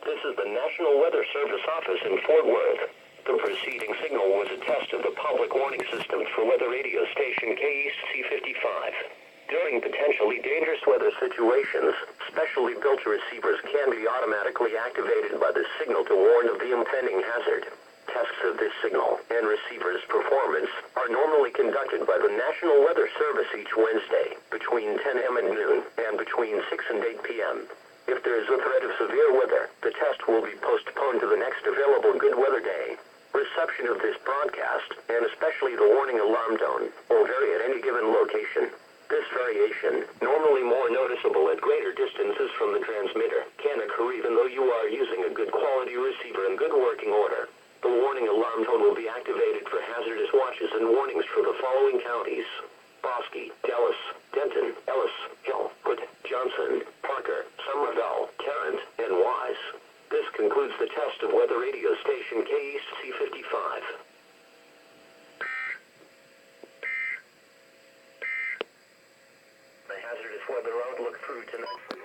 This is the National Weather Service office in Fort Worth. The preceding signal was a test of the public warning system for weather radio station KEC 55. During potentially dangerous weather situations, specially built receivers can be automatically activated by the signal to warn of the impending hazard. Tests of this signal and receiver's performance are normally conducted by the National Weather Service each Wednesday between 10 a.m. and noon and between 6 and 8 p.m. If there is a threat of severe weather, the test will be postponed to the next available good weather day. Reception of this broadcast, and especially the warning alarm tone, will vary at any given location. This variation, normally more noticeable at greater distances from the transmitter, can occur even though you are using a good quality receiver in good working order. The warning alarm tone will be activated for hazardous watches and warnings for the following counties: Bosque, Dallas, Denton, Ellis, Hill, Wood, Johnson, Parker, Somervell, Tarrant, and Wise. This concludes the test of weather radio station KEC 55. The hazardous weather outlook through tonight.